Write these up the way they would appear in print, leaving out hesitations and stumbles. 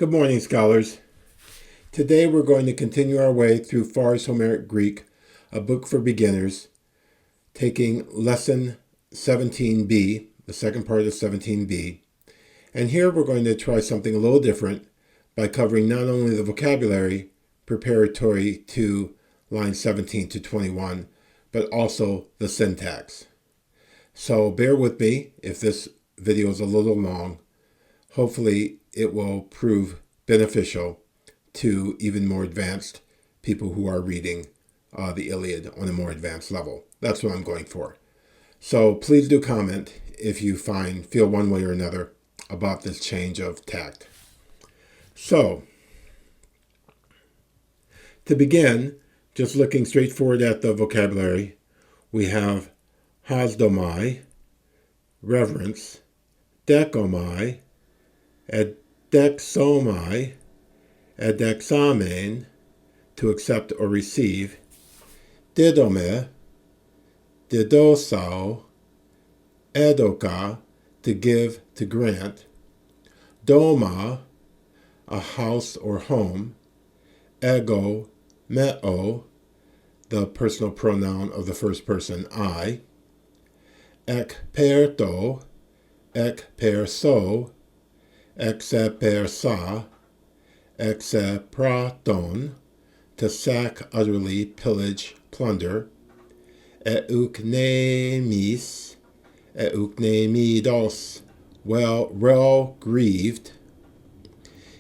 Good morning, scholars. Today we're going to continue our way through Far's Homeric Greek, a book for beginners, taking lesson 17b, the second part of 17b. And here we're going to try something a little different by covering not only the vocabulary preparatory to lines 17 to 21, but also the syntax. So bear with me if this video is a little long. Hopefully it will prove beneficial to even more advanced people who are reading the Iliad on a more advanced level. That's what I'm going for. So please do comment if you feel one way or another about this change of tact. So, to begin, just looking straightforward at the vocabulary, we have HP, reverence, δέχομαι, ἐδεξόμαι, ἐδεξάμεν, to accept or receive, δίδωμι, δίδωσα, έδωκα, to give, to grant, δόμα, a house or home, ἐγω-μέω, the personal pronoun of the first person, I, ἐκ-πέρθω, ἐκ-πέρθω, ἐξ-πέρθα, ἐξ-πράττων, to sack, utterly, pillage, plunder, ἐϋ-κνήμις, ἐϋ-κνήμιδος, well grieved,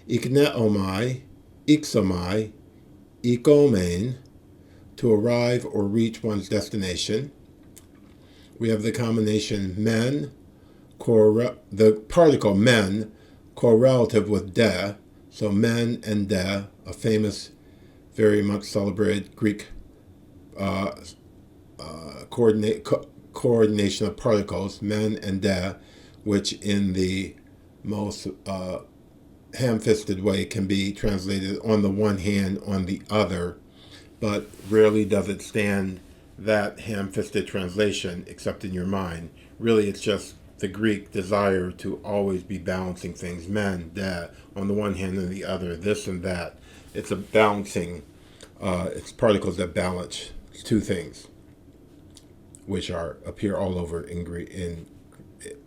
ΙΚνέομαι, ἰκέσθαι, Ικνέομαι, to arrive or reach one's destination. We have the combination men, the particle men, correlative with de, so men and de, a famous, very much celebrated Greek coordination of particles, men and de, which in the most ham-fisted way can be translated on the one hand, on the other, but rarely does it stand that ham-fisted translation except in your mind. Really, it's just the Greek desire to always be balancing things, men, de, on the one hand and the other, this and that. It's a balancing, it's particles that balance two things, which appear all over in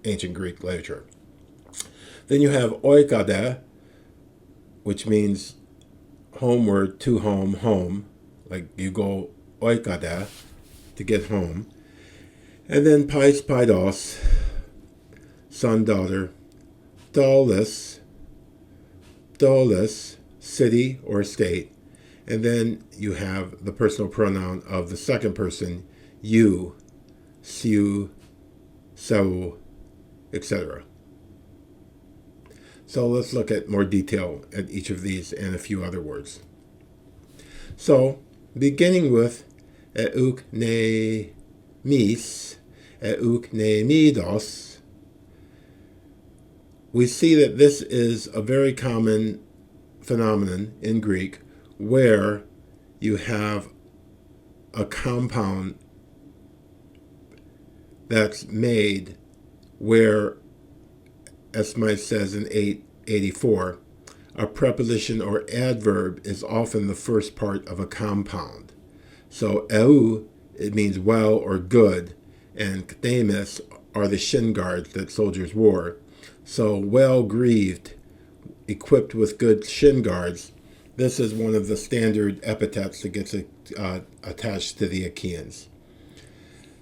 ancient Greek literature. Then you have oíka-δε, which means homeward, to home, like you go oíka-δε, to get home. And then pαῖς, παιδός, son, daughter, doulos, city or state. And then you have the personal pronoun of the second person, you, siu, seu, etc. So let's look at more detail at each of these and a few other words. So, beginning with ἐϋ-κνήμις, ἐϋ-κνήμιδος, we see that this is a very common phenomenon in Greek where you have a compound that's made where, as Smythe says in 884, a preposition or adverb is often the first part of a compound. So ἐου, it means well or good, and µνήμις are the shin guards that soldiers wore. So well grieved, equipped with good shin guards, this is one of the standard epithets that gets attached to the Achaeans.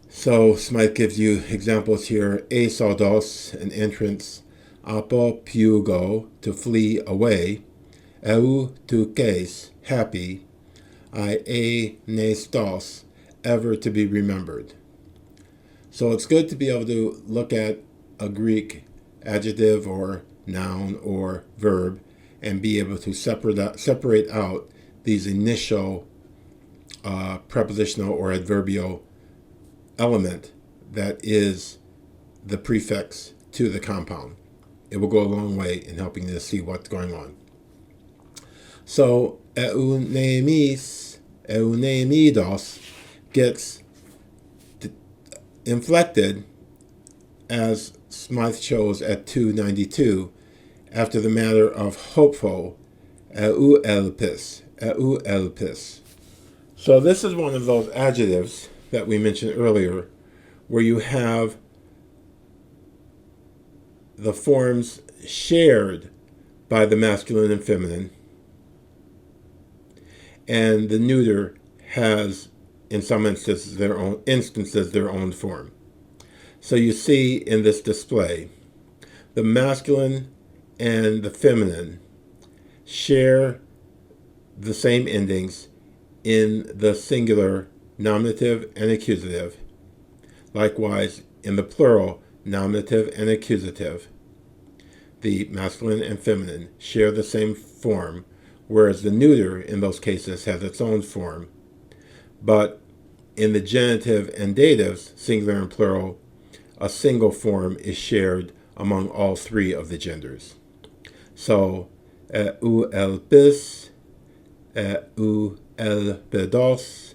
So Smythe gives you examples here: ἐσοδος, an entrance; ἀποφεύγω, to flee away; ἐου to case, happy; ἐνέστος, ever to be remembered. So it's good to be able to look at a Greek adjective or noun or verb and be able to separate out these initial prepositional or adverbial element that is the prefix to the compound. It will go a long way in helping you to see what's going on. So ἐϋ-κνήμις, ἐϋ-κνήμιδος gets inflected, as Smythe shows at 292, after the matter of hopeful, ἐου-ελπίς, ἐου-ελπίς. So this is one of those adjectives that we mentioned earlier, where you have the forms shared by the masculine and feminine, and the neuter has, in some instances, their own form. So you see in this display, the masculine and the feminine share the same endings in the singular nominative and accusative. Likewise, in the plural nominative and accusative, the masculine and feminine share the same form, whereas the neuter in those cases has its own form. But in the genitive and datives, singular and plural, a single form is shared among all three of the genders. So, ἐου-ελπίς, ἐου-ελπεδός,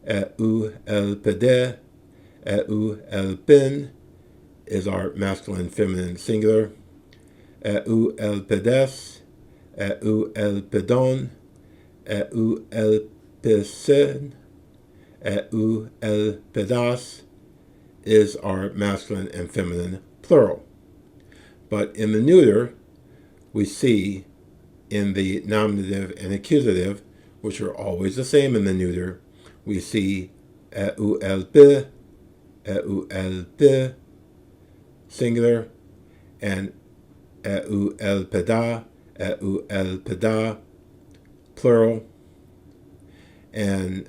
ἐου-ελπεδέ, ἐου-ελπίν is our masculine, feminine, singular. ἐου-ελπεδές, ἐου-ελπεδόν, ἐου-ελπισίν, ἐου-ελπεδάς is our masculine and feminine plural. But in the neuter, we see in the nominative and accusative, which are always the same in the neuter, we see ἐου-ελπί, ἐου-ελπί, singular, and ἐου-ελπεδά, ἐου-ελπεδά, plural. And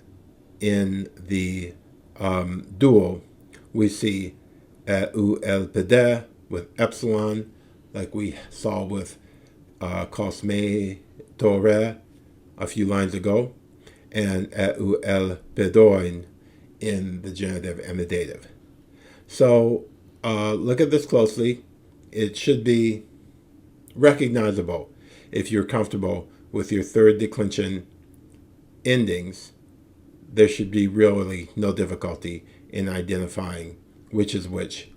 in the dual, we see ἐου-ελπεδέ with epsilon, like we saw with kosme tore a few lines ago, and ἐου-ελπεδόιν in the genitive and the dative. So look at this closely. It should be recognizable if you're comfortable with your third declension endings. There should be really no difficulty in identifying which is which.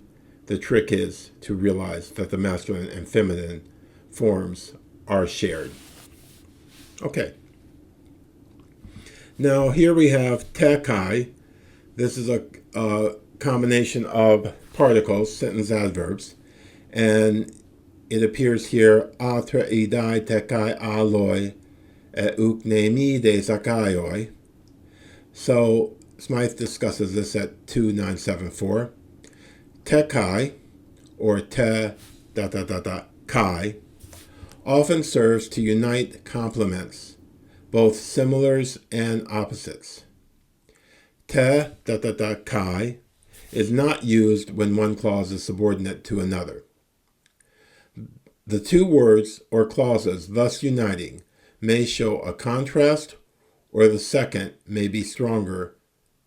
The trick is to realize that the masculine and feminine forms are shared. Okay. Now here we have te kai. This is a combination of particles, sentence adverbs, and it appears here atre idai te kai aloi ἐ-ικνήμι de zakaioi. So Smythe discusses this at 2974. Te kai, or te kai, often serves to unite complements, both similars and opposites. Te kai is not used when one clause is subordinate to another. The two words or clauses thus uniting may show a contrast, or the second may be stronger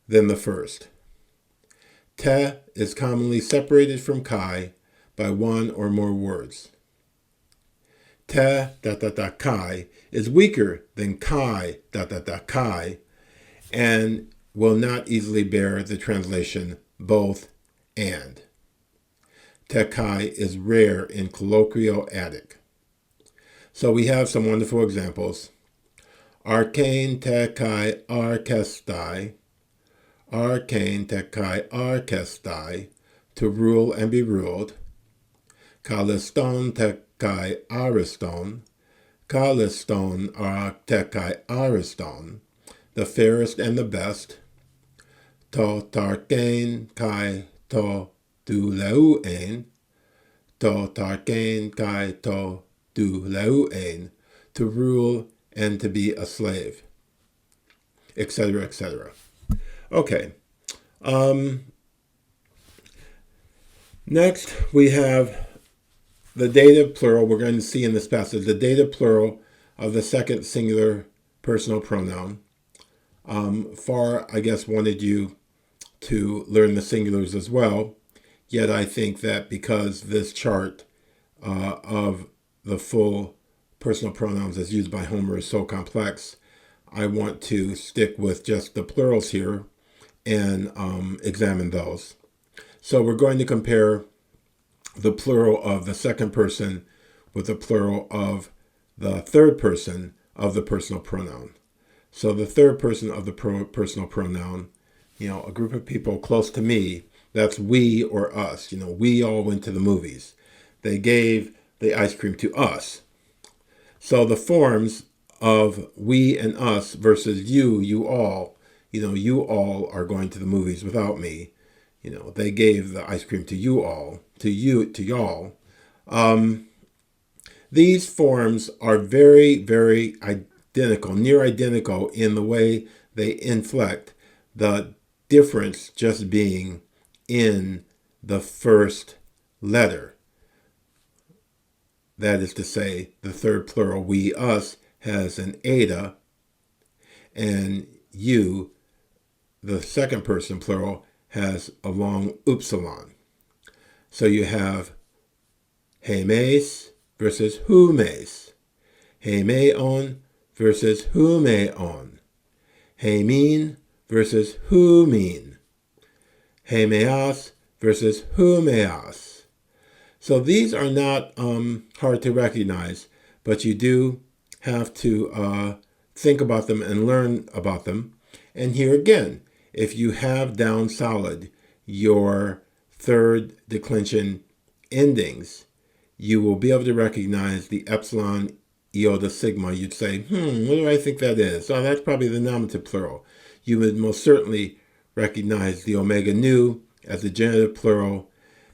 than the first. Te is commonly separated from kai by one or more words. Te kai is weaker than kai kai and will not easily bear the translation both and. Te kai is rare in colloquial Attic. So we have some wonderful examples. Arcane te kai œkέσthei, arcane te kai œkésthei, to rule and be ruled. Kaliston te kai ariston, kaliston te kai ariston, the fairest and the best. To tarkein kai to douleuein, to tarkein kai to douleuein, to rule and to be a slave, etc., etc. Okay. Next, we have the dative plural. We're going to see in this passage the dative plural of the second singular personal pronoun. Farr, I guess, wanted you to learn the singulars as well, yet I think that because this chart of the full personal pronouns as used by Homer is so complex, I want to stick with just the plurals here and examine those. So we're going to compare the plural of the second person with the plural of the third person of the personal pronoun. So the third person of the personal pronoun, a group of people close to me, that's we or us. We all went to the movies. They gave the ice cream to us. So the forms of we and us versus you all, you all are going to the movies without me. They gave the ice cream to you all, to y'all. These forms are very, very identical, near identical in the way they inflect, the difference just being in the first letter. That is to say, the third plural, we, us, has an eta, and you, the second person plural, has a long upsilon. So you have ἐμείς versus ὑμείς, ἐμέον versus ὑμέον, ἐμήν versus ὑμήν, ἐμέας versus ὑμέας. So these are not hard to recognize, but you do have to think about them and learn about them. And here again, if you have down solid your third declension endings, you will be able to recognize the epsilon, iota, sigma. You'd say, what do I think that is? Oh, that's probably the nominative plural. You would most certainly recognize the omega nu as the genitive plural.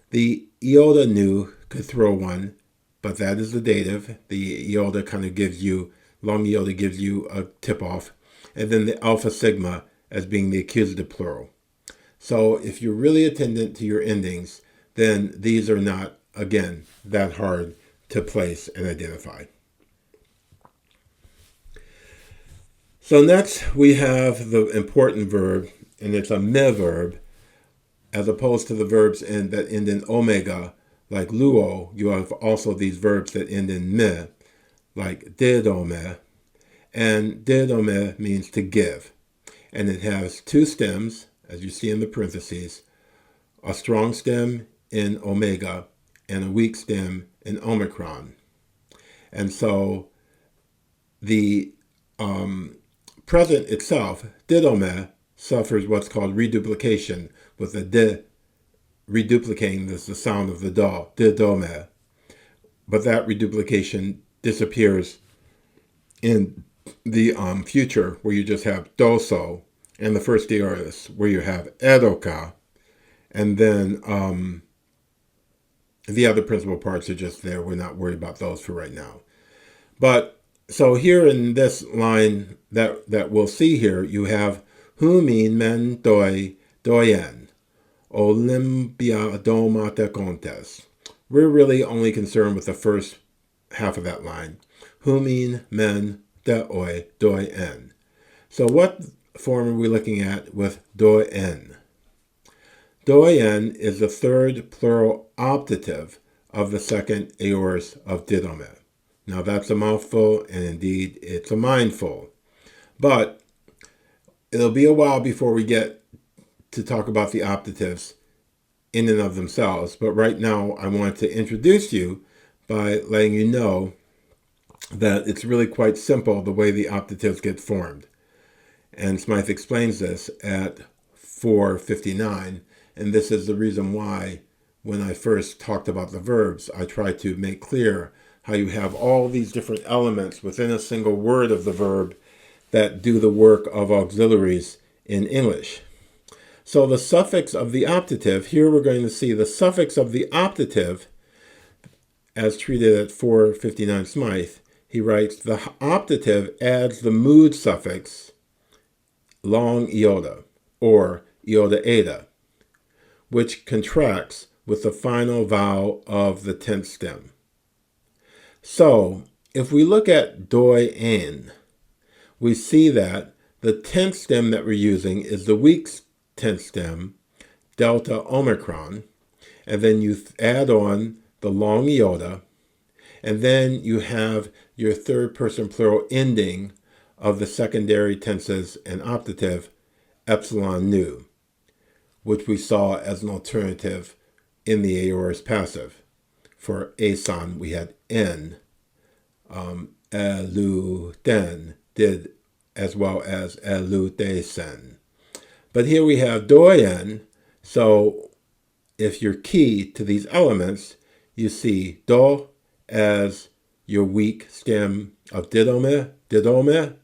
The iota nu could throw one, but that is the dative. The iota kind of gives you, long iota gives you a tip-off. And then the alpha sigma as being the accusative plural. So if you're really attendant to your endings, then these are not, again, that hard to place and identify. So next we have the important verb, and it's a me verb, as opposed to the verbs that end in omega, like luo. You have also these verbs that end in me, like didωμαι, and didωμαι means to give. And it has two stems, as you see in the parentheses, a strong stem in omega and a weak stem in omicron. And so the present itself, didωμαι, suffers what's called reduplication, with the di reduplicating the sound of the da, didωμαι. But that reduplication disappears in the future, where you just have doso, and the first aorist, where you have έδωκα, and then the other principal parts are just there. We're not worried about those for right now. But so here in this line that we'll see here, you have ὑμῖν μεν δοῖεν, olympiadomatekontes. We're really only concerned with the first half of that line. Ὑμῖν μεν δοῖεν. So what form are we looking at with dοίεν? Dοίεν is the third plural optative of the second aorist of δίδωμι. Now that's a mouthful, and indeed it's a mindful. But it'll be a while before we get to talk about the optatives in and of themselves. But right now I want to introduce you by letting you know that it's really quite simple the way the optatives get formed. And Smythe explains this at 4:59, and this is the reason why when I first talked about the verbs, I tried to make clear how you have all these different elements within a single word of the verb that do the work of auxiliaries in English. So the suffix of the optative, here we're going to see the suffix of the optative as treated at 4:59 Smythe. He writes, the optative adds the mood suffix long iota, or iota eta, which contracts with the final vowel of the tenth stem. So, if we look at dοίεν, we see that the tenth stem that we're using is the weak tenth stem, delta omicron, and then you add on the long iota, and then you have your third person plural ending of the secondary tenses and optative epsilon nu, which we saw as an alternative in the aorist passive. for ason, we had en. Eluden, did, as well as eludesen. But here we have dοῖεν, so if you're key to these elements, you see do as your weak stem of didome.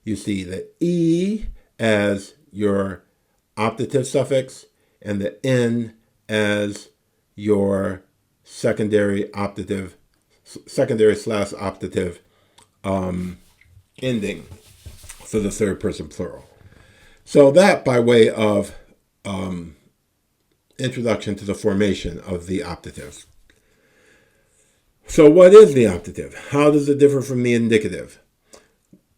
You see the e as your optative suffix, and the n as your secondary slash optative ending for the third person plural. So that by way of introduction to the formation of the optative. So what is the optative? How does it differ from the indicative?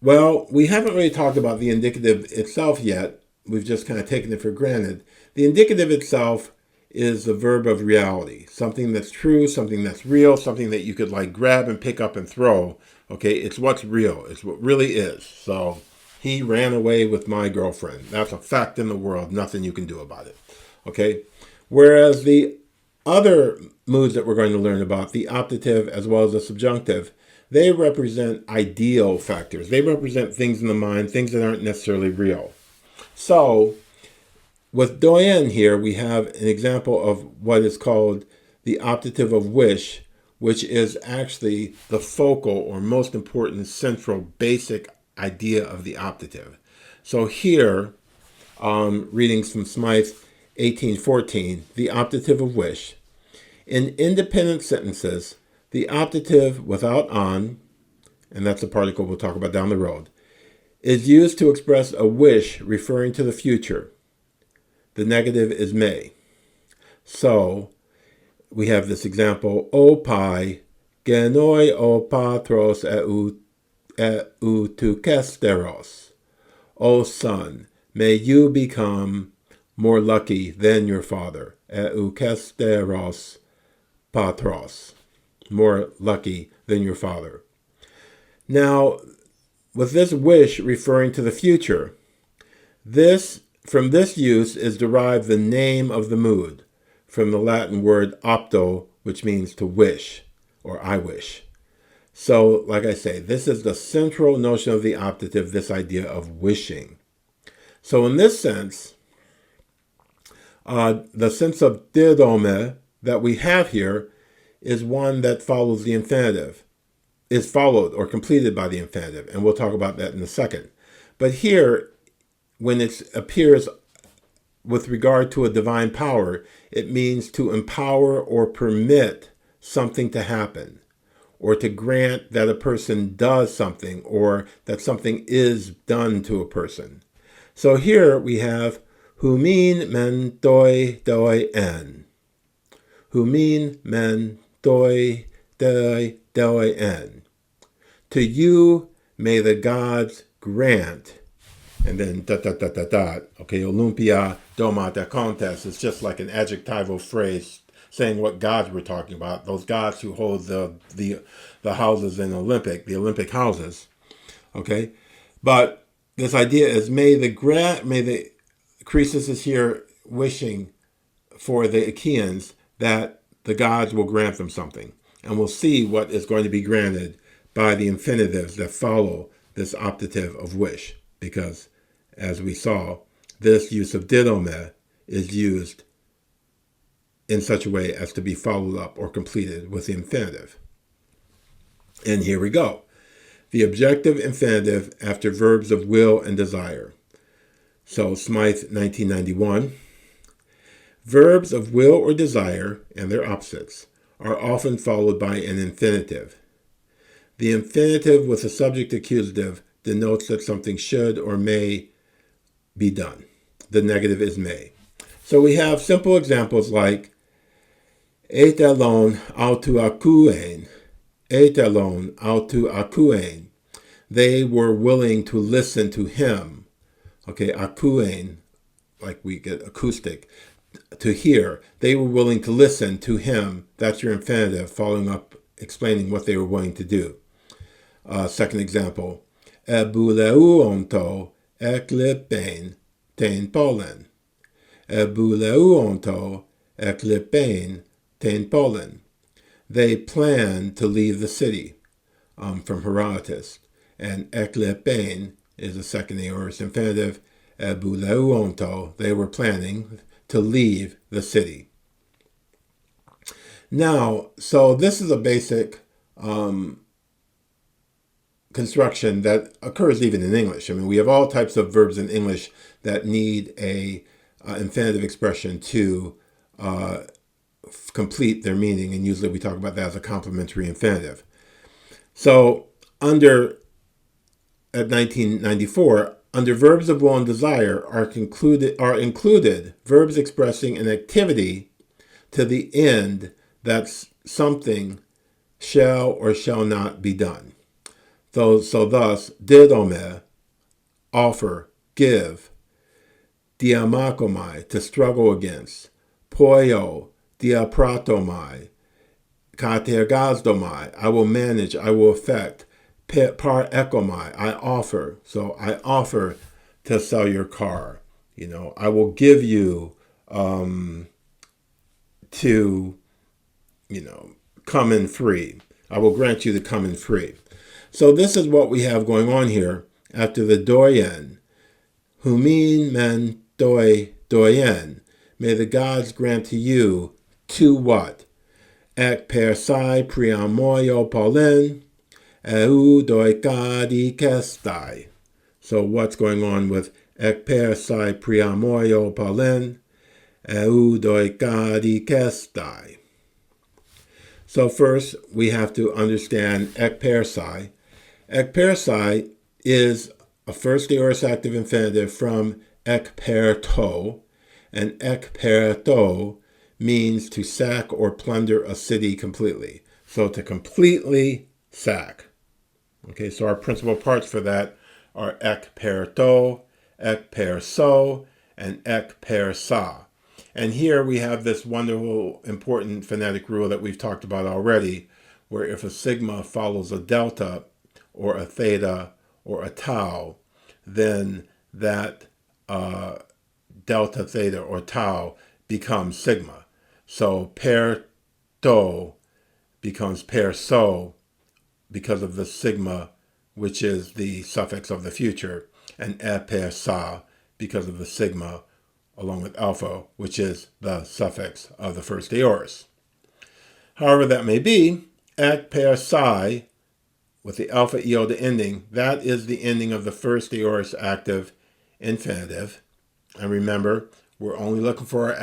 Well, we haven't really talked about the indicative itself yet. We've just kind of taken it for granted. The indicative itself is the verb of reality, something that's true, something that's real, something that you could like grab and pick up and throw. Okay, it's what's real. It's what really is. So he ran away with my girlfriend. That's a fact in the world. Nothing you can do about it. Okay, whereas the other moods that we're going to learn about, the optative as well as the subjunctive, they represent ideal factors. They represent things in the mind, things that aren't necessarily real. So with dοῖεν here, we have an example of what is called the optative of wish, which is actually the focal or most important central basic idea of the optative. So here, readings from Smythe 1814, the optative of wish. In independent sentences, the optative without on, and that's a particle we'll talk about down the road, is used to express a wish referring to the future. The negative is may. So we have this example, O pai, genoi o patros ἐουtukesteros. O son, may you become more lucky than your father. ἐουκέσθερος patros. More lucky than your father. Now, with this wish referring to the future, from this use is derived the name of the mood, from the Latin word opto, which means to wish, or I wish. So, like I say, this is the central notion of the optative, this idea of wishing. So in this sense, the sense of dίδωμι that we have here is one that follows the infinitive, is followed or completed by the infinitive, and we'll talk about that in a second. But here, when it appears with regard to a divine power, it means to empower or permit something to happen, or to grant that a person does something, or that something is done to a person. So here we have ὑμῖν μεν δοῖεν. ὑμῖν μεν δοῖεν. To you may the gods grant. And then Okay, Olympia doma da contest is just like an adjectival phrase saying what gods we're talking about. Those gods who hold the houses in the Olympic houses. Okay, but this idea is may the Croesus is here wishing for the Achaeans that the gods will grant them something, and we'll see what is going to be granted by the infinitives that follow this optative of wish, because as we saw, this use of dίδωμι is used in such a way as to be followed up or completed with the infinitive. And here we go. The objective infinitive after verbs of will and desire. So Smythe 1991. Verbs of will or desire and their opposites are often followed by an infinitive. The infinitive with a subject accusative denotes that something should or may be done. The negative is may. So we have simple examples like itelon autu akouein. Itelon autu akouein. They were willing to listen to him. Okay, akouein, like we get acoustic, to hear. They were willing to listen to him. That's your infinitive, following up, explaining what they were willing to do. Second example, ebuleuonto ἐκλειπέν ten pollen. Ebuleuonto ἐκλειπέν ten pollen. they plan to leave the city, from Herodotus. And ἐκλέπειν is a second aorist infinitive. Ebuleuonto, they were planning to leave the city. Now, so this is a basic construction that occurs even in English. I mean, we have all types of verbs in English that need a infinitive expression to complete their meaning, and usually we talk about that as a complementary infinitive. So at 1994, under verbs of will and desire are included verbs expressing an activity to the end that something shall or shall not be done. So thus, dίδωμι, offer, give, diamakomai, to struggle against, poio, diapratomai, katergazdomai, I will manage, I will affect, par ekomai, I offer. So I offer to sell your car. You know, I will give you to, come in free. I will grant you to come in free. So this is what we have going on here after the dοῖεν. Ὑμῖν men dοῖεν. May the gods grant to you to what? ἐκ-πέρθω priamoio pollen. ικέσθαι. So what's going on with ἐκ-πέρθω priamoio pollen? ικέσθαι. So first we have to understand ἐκ-πέρθω. ἐκ-πέρθω is a first aorist active infinitive from ἐκ-πέρθω, and ἐκ-πέρθω means to sack or plunder a city completely. So to completely sack. Okay, so our principal parts for that are ἐκ-πέρθω, ἐκ-πέρθω, and ἐκ-πέρθω. And here we have this wonderful, important phonetic rule that we've talked about already, where if a sigma follows a delta or a theta or a tau, then that delta, theta, or tau becomes sigma. So πέρθω becomes πέρθω because of the sigma, which is the suffix of the future, and ἐ-πέρθω because of the sigma, along with alpha, which is the suffix of the first aorist. However that may be, ἐκ-πέρθω, with the alpha iota ending, that is the ending of the first aorist active infinitive. And remember, we're only looking for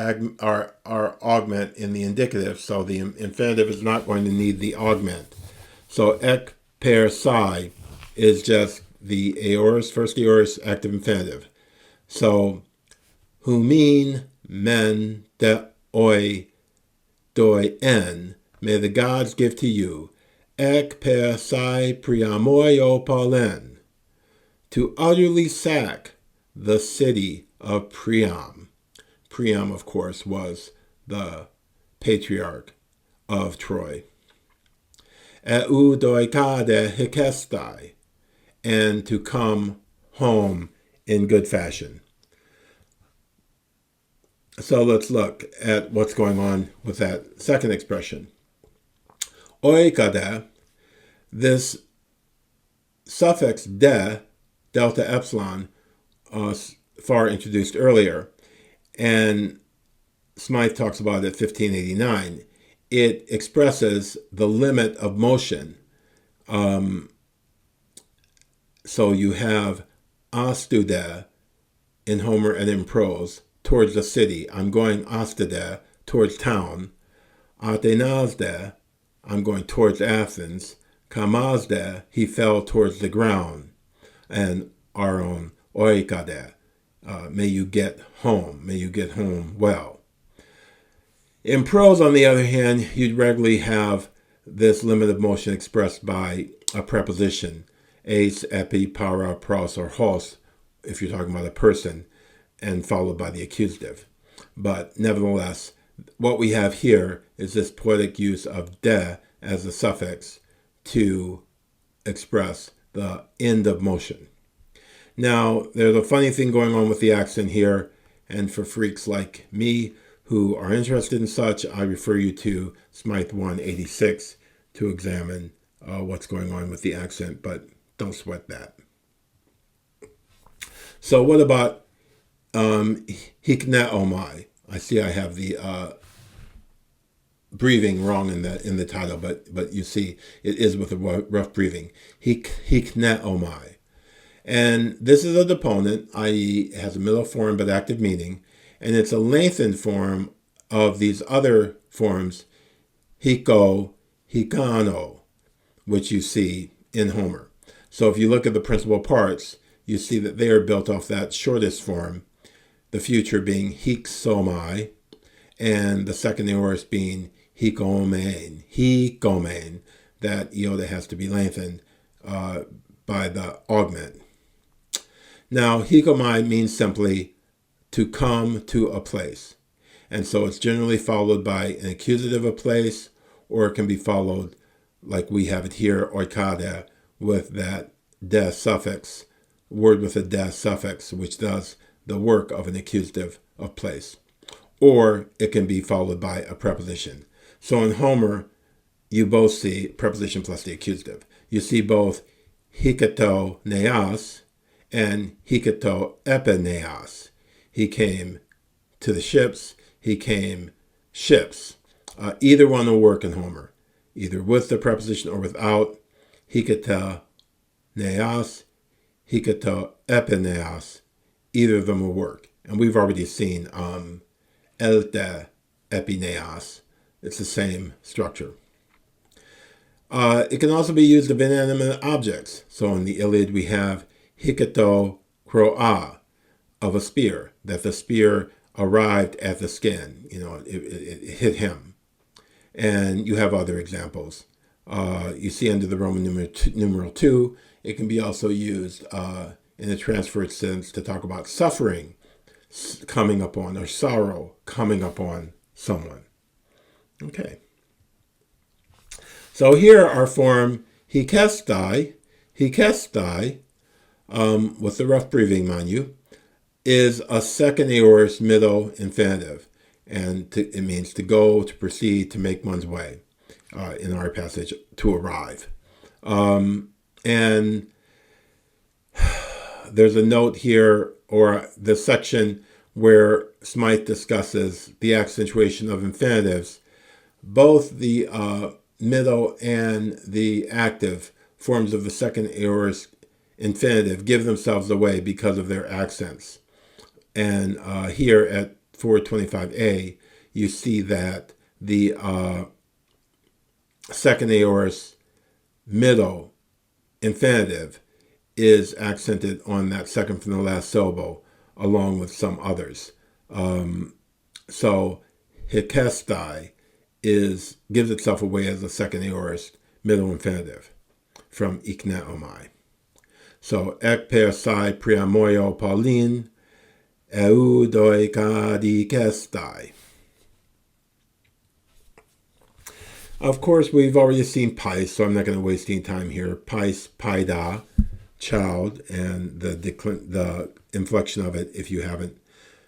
our augment in the indicative, so the infinitive is not going to need the augment. So ἐκ-πέρθω is just the aorist, first aorist active infinitive. So ὑμῖν men dοῖεν, may the gods give to you, ἐκ-πέρθω priamoio pollen, to utterly sack the city of Priam. Priam, of course, was the patriarch of Troy. οίκα-δε ικέσθαι, and to come home in good fashion. So let's look at what's going on with that second expression. Oíka-δε, this suffix de, delta epsilon, far introduced earlier, and Smythe talks about it at 1589. It expresses the limit of motion. So you have astude in Homer and in prose, towards the city. I'm going astude, towards town. Athenasde, I'm going towards Athens. Kamazde, he fell towards the ground. And our own oíka-δε, may you get home. May you get home well. In prose, on the other hand, you'd regularly have this limit of motion expressed by a preposition, ἐς, epi, para, pros, or hos, if you're talking about a person, and followed by the accusative. But nevertheless, what we have here is this poetic use of de as a suffix to express the end of motion. Now, there's a funny thing going on with the accent here, and for freaks like me who are interested in such, I refer you to Smythe 186 to examine what's going on with the accent, but don't sweat that. So what about ɩknēομαι? I see I have the breathing wrong in the title, but you see it is with a rough breathing. ɩknēome. And this is a deponent, i.e. it has a middle form but active meaning, and it's a lengthened form of these other forms, hiko, hikano, which you see in Homer. So if you look at the principal parts, you see that they are built off that shortest form, the future being hyksomai, and the second aorist being ϊκνέομαι, that iota has to be lengthened by the augment. Now, ϊκνέομαι means simply to come to a place. And so it's generally followed by an accusative of place, or it can be followed, like we have it here, oíka-δε, with that de suffix, word with a de suffix, which does the work of an accusative of place. Or it can be followed by a preposition. So in Homer, you both see preposition plus the accusative. You see both hikato neas and hikato epineas. He came to the ships, he came ships. Either one will work in Homer, either with the preposition or without. Hikata neas, hikato epineas, either of them will work. And we've already seen elte epineas. It's the same structure. It can also be used of inanimate objects. So in the Iliad we have hikato kroa, of a spear, that the spear arrived at the skin, it hit him. And you have other examples. You see under the Roman numeral 2, it can be also used in a transferred sense to talk about suffering coming upon, or sorrow coming upon someone. Okay. So here our form ικέσθαι, with the rough breathing, mind you, is a second aorist middle infinitive, and it means to go, to proceed, to make one's way. In our passage, to arrive. And there's a note here, or the section where Smythe discusses the accentuation of infinitives. Both the middle and the active forms of the second aorist infinitive give themselves away because of their accents. And here at 425a, you see that the second aorist middle infinitive is accented on that second from the last syllable, along with some others. So ικέσθαι gives itself away as a second aorist middle infinitive from ικνέομαι. So ἐκ-πέρθω priamoio Pauline ἐουδοικάδικέσθαι. Of course, we've already seen pαῖς, so I'm not going to waste any time here. Pαῖς, παῖδα, child, and the inflection of it, if you haven't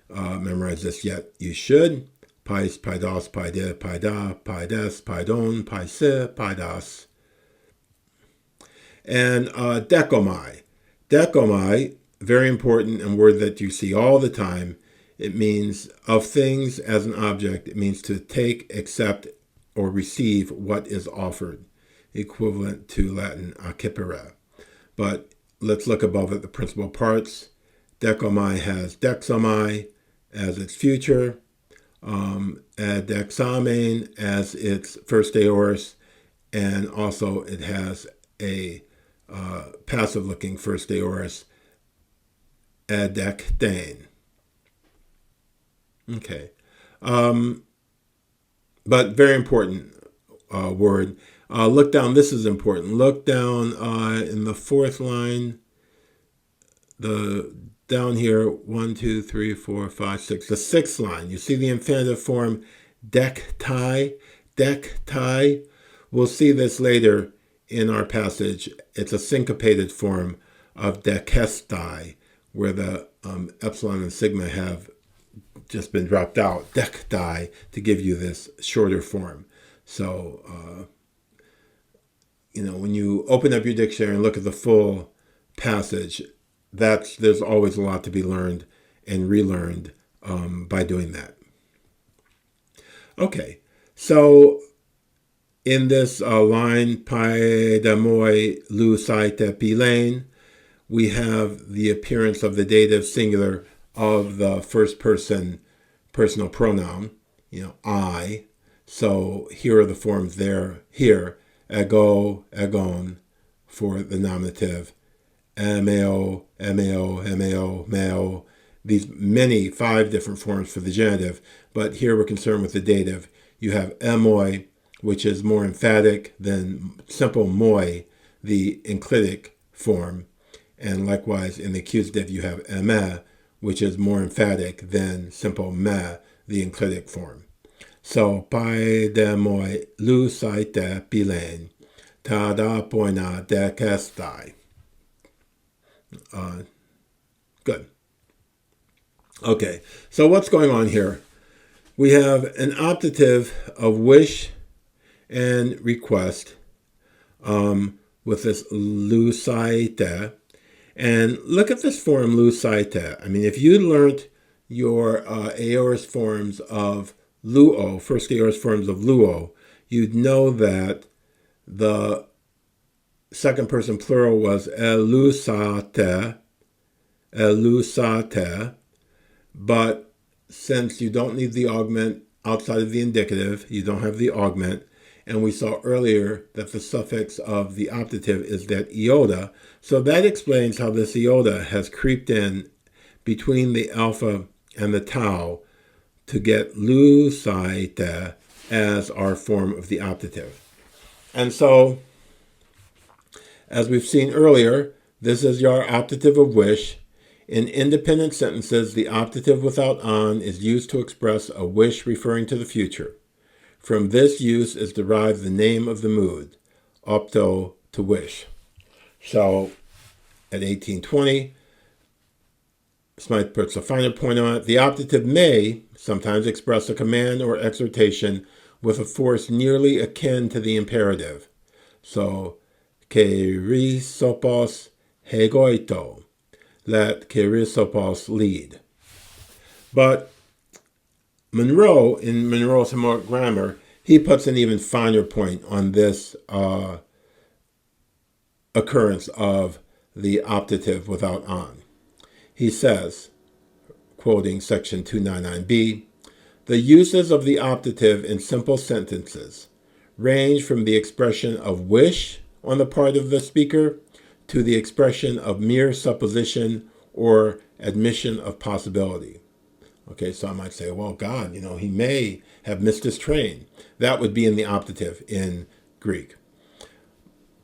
memorized this yet, you should. Pαῖς, παῖδος, παῖδε, παῖδα, παῖδες, παῖδον, παῖσαι, παῖδας. And δέχομαι. Δέχομαι, very important, and word that you see all the time. It means of things as an object. It means to take, accept, or receive what is offered, equivalent to Latin accipere. But let's look above at the principal parts. Δέχομαι has δέξομαι as its future, δέξαμεν as its first aorist, and also it has a passive-looking first aorist, ἐκέσθαι. Okay. But very important word. Look down. This is important. Look down in the fourth line. Down here, 1, 2, 3, 4, 5, 6. The sixth line. You see the infinitive form δέχομαι. Δέχομαι. We'll see this later in our passage. It's a syncopated form of ικέσθαι, where the epsilon and sigma have just been dropped out, dēkhdai, to give you this shorter form. So, when you open up your dictionary and look at the full passage, there's always a lot to be learned and relearned by doing that. Okay, so in this line, paidamoy lu saite pilain, we have the appearance of the dative singular of the first person personal pronoun, I. So here are the forms there. Here, ego, egon for the nominative, meo, meo. These 5 different forms for the genitive, but here we're concerned with the dative. You have emoi, which is more emphatic than simple moi, the enclitic form. And likewise, in the accusative, you have eme, which is more emphatic than simple me, the enclitic form. So, paidemoi lu saite pilain, tada poina ďekesthai. Good. Okay, so what's going on here? We have an optative of wish and request with this lu saite. And look at this form, lu saite. I mean, if you learned your aorist forms of luo, first aorist forms of luo, you'd know that the second person plural was elusate, but since you don't need the augment outside of the indicative, you don't have the augment, and we saw earlier that the suffix of the optative is that iota, so that explains how this iota has creeped in between the alpha and the tau to get lu saite as our form of the optative. And so, as we've seen earlier, this is your optative of wish. In independent sentences, the optative without on is used to express a wish referring to the future. From this use is derived the name of the mood, opto, to wish. So, at 1820, Smythe puts a finer point on it. The optative may sometimes express a command or exhortation with a force nearly akin to the imperative. So, kerisopos hegoito. Let kerisopos lead. But Monro, in Monroe's Homeric Grammar, he puts an even finer point on this occurrence of the optative without on. He says, quoting section 299b, the uses of the optative in simple sentences range from the expression of wish on the part of the speaker to the expression of mere supposition or admission of possibility. Okay, so I might say, well, God, he may have missed his train. That would be in the optative in Greek.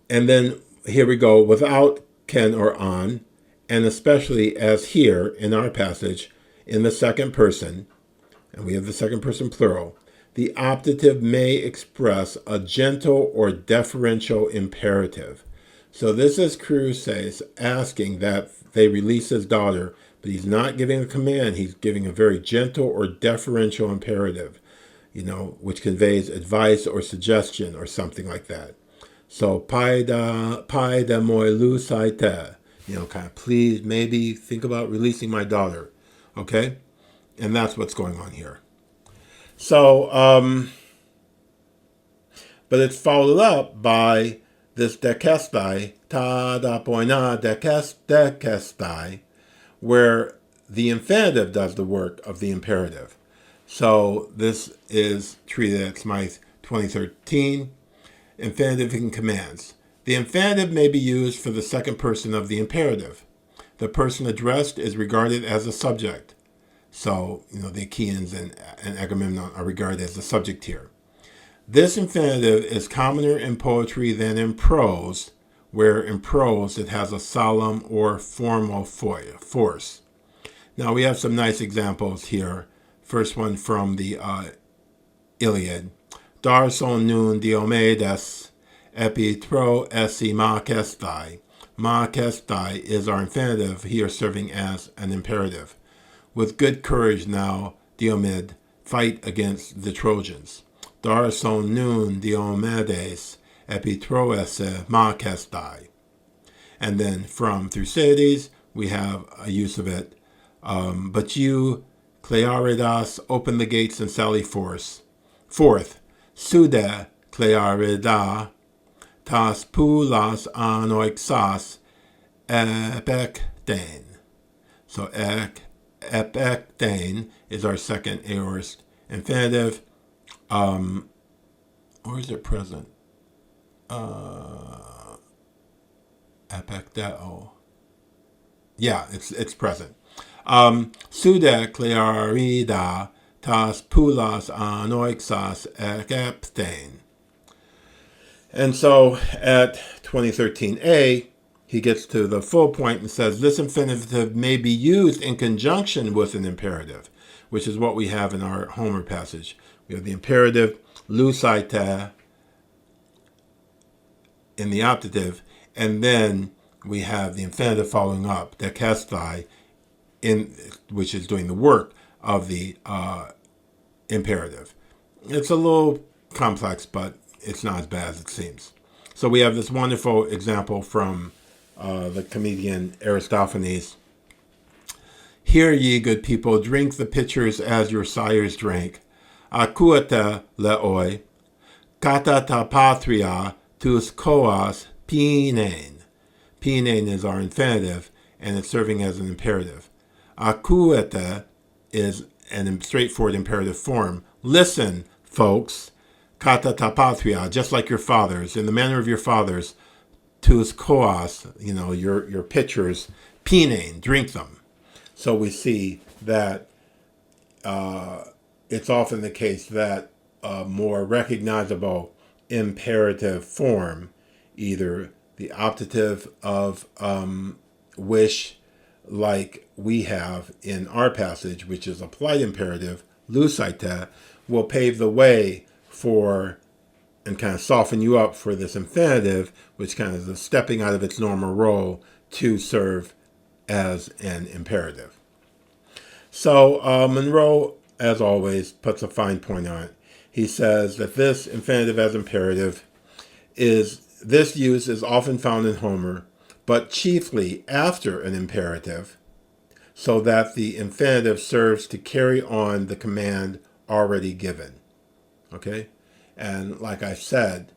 And then here we go, without ken or on, and especially as here in our passage, in the second person, and we have the second person plural, the optative may express a gentle or deferential imperative. So this is Cruces asking that they release his daughter, but he's not giving a command. He's giving a very gentle or deferential imperative, which conveys advice or suggestion or something like that. So, paida moi lu saite, kind of please, maybe think about releasing my daughter, okay? And that's what's going on here. So, but it's followed up by this ďekesthai, ta da poina ďekesthai, where the infinitive does the work of the imperative. So this is treated at Smythe 2013, infinitive and commands. The infinitive may be used for the second person of the imperative. The person addressed is regarded as a subject. So, the Achaeans and Agamemnon are regarded as the subject here. This infinitive is commoner in poetry than in prose, where in prose it has a solemn or formal force. Now we have some nice examples here. First one from the Iliad. Darson nun Diomedes epitro esi µέσthai. µέσthai is our infinitive here serving as an imperative. With good courage now Diomede, fight against the Trojans. Dar son nun Diomedes epitroese ma kestai. And then from Thucydides, we have a use of it. But you, Clearidas, open the gates and sally forth. Sude Clearida, tas poulas anoixas epektein. So epektein is our second aorist infinitive. Or is it present? Epekteo. Yeah, it's present. Sude Clearida, tas poulas anoixas epektein. And so at 2013a, he gets to the full point and says, this infinitive may be used in conjunction with an imperative, which is what we have in our Homer passage. We have the imperative, lusaite, in the optative, and then we have the infinitive following up, ಯಕ್έσθαι, which is doing the work of the imperative. It's a little complex, but it's not as bad as it seems. So we have this wonderful example from the comedian Aristophanes. Hear ye, good people, drink the pitchers as your sires drank. Akuete leoi, kata ta patria tus koas pinein. Pinein is our infinitive, and it's serving as an imperative. Akuete is a straightforward imperative form. Listen, folks, kata ta patria, just like your fathers, in the manner of your fathers, tus koas, your pitchers, pinein, drink them. So we see that it's often the case that a more recognizable imperative form, either the optative of wish, like we have in our passage, which is a polite imperative, lusaite, will pave the way for and kind of soften you up for this infinitive, which kind of is stepping out of its normal role to serve as an imperative. So Monro, as always, puts a fine point on it. He says that this infinitive as imperative this use is often found in Homer, but chiefly after an imperative, so that the infinitive serves to carry on the command already given. Okay? And like I said,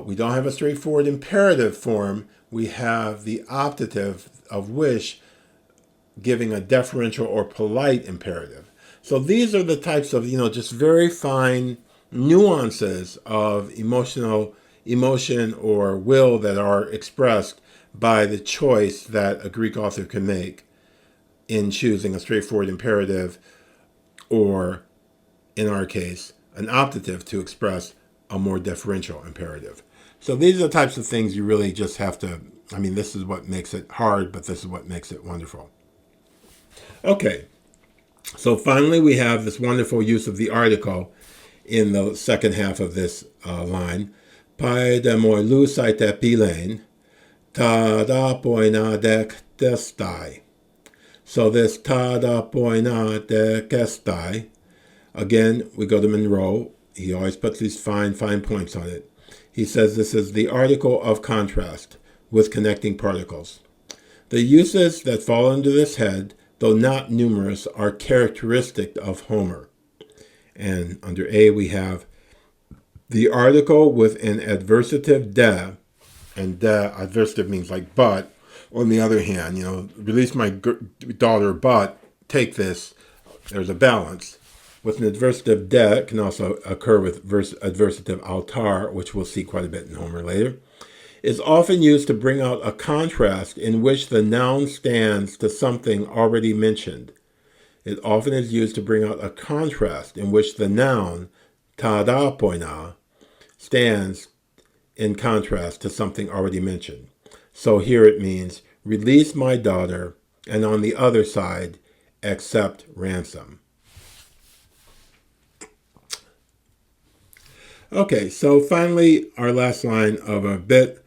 we don't have a straightforward imperative form. We have the optative of wish giving a deferential or polite imperative. So these are the types of, just very fine nuances of emotion or will that are expressed by the choice that a Greek author can make in choosing a straightforward imperative, or, in our case, an optative to express a more deferential imperative. So these are the types of things you really just have to, this is what makes it hard, but this is what makes it wonderful. Okay, so finally we have this wonderful use of the article in the second half of this line. Paidemoi lusaite pilein, tada poina єκέσθαι. So this tada poina єκέσθαι, again, we go to Monro. He always puts these fine points on it. He says this is the article of contrast with connecting particles. The uses that fall under this head, though not numerous, are characteristic of Homer. And under A, we have the article with an adversative de, and de, adversative means like but. On the other hand, release my daughter, but take this. There's a balance. With an adversative de, it can also occur with adversative altar, which we'll see quite a bit in Homer later, is often used to bring out a contrast in which the noun stands to something already mentioned. It often is used to bring out a contrast in which the noun, tada poina, stands in contrast to something already mentioned. So here it means, release my daughter, and on the other side, accept ransom. Okay, so finally, our last line of our bit,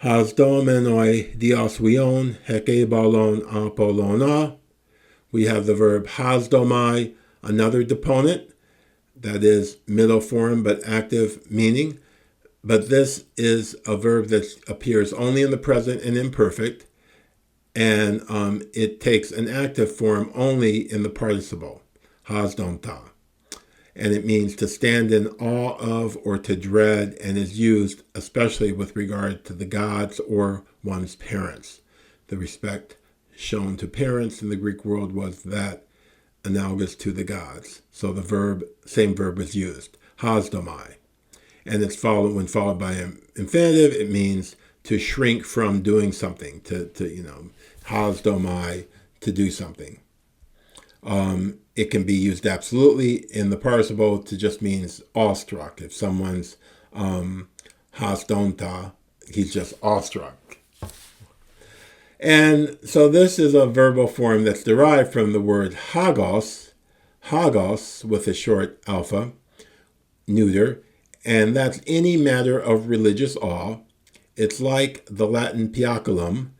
ՀΑΖδόμενοι διασουιών ἑκέβαλον Apollona. We have the verb ՀΑΖδομai, another deponent, that is middle form but active meaning. But this is a verb that appears only in the present and imperfect, and it takes an active form only in the participle, ҳάζόμta. And it means to stand in awe of or to dread, and is used especially with regard to the gods or one's parents. The respect shown to parents in the Greek world was that analogous to the gods. So the same verb was used, ҳάζομαι. And it's when followed by an infinitive, it means to shrink from doing something, to ҳάζομαι, to do something. It can be used absolutely in the participle to just means awestruck. If someone's ҳάζόμta, he's just awestruck. And so this is a verbal form that's derived from the word hagos with a short alpha, neuter, and that's any matter of religious awe. It's like the Latin piaculum,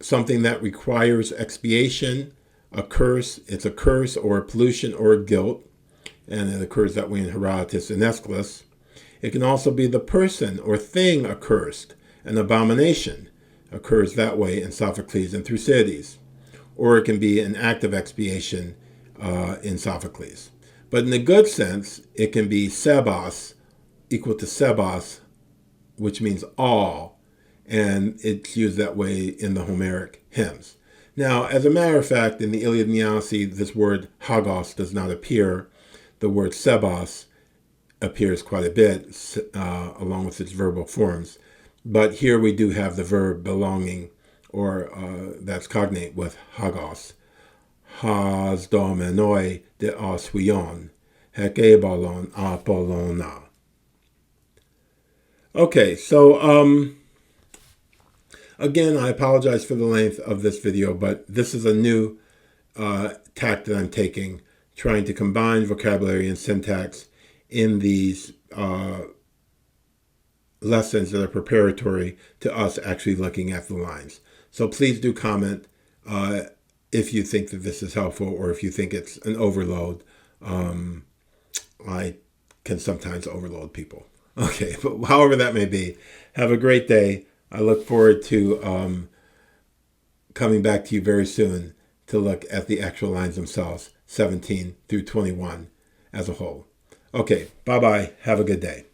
something that requires expiation, a curse. It's a curse or a pollution or a guilt, and it occurs that way in Herodotus and Aeschylus. It can also be the person or thing accursed, an abomination, occurs that way in Sophocles and Thucydides. Or it can be an act of expiation in Sophocles. But in the good sense, it can be sebos, equal to sebos, which means all, and it's used that way in the Homeric hymns. Now, as a matter of fact, in the Iliad and the Odyssey, this word hagos does not appear. The word sebos appears quite a bit, along with its verbal forms. But here we do have the verb belonging, or that's cognate with hagos. Ҳάζდոմենoi de oswion, ἐκ-πέρθω Apollona. Okay, so again, I apologize for the length of this video, but this is a new tack that I'm taking, trying to combine vocabulary and syntax in these lessons that are preparatory to us actually looking at the lines. So please do comment if you think that this is helpful, or if you think it's an overload. I can sometimes overload people. Okay, but however that may be, have a great day. I look forward to coming back to you very soon to look at the actual lines themselves, 17 through 21 as a whole. Okay, bye-bye. Have a good day.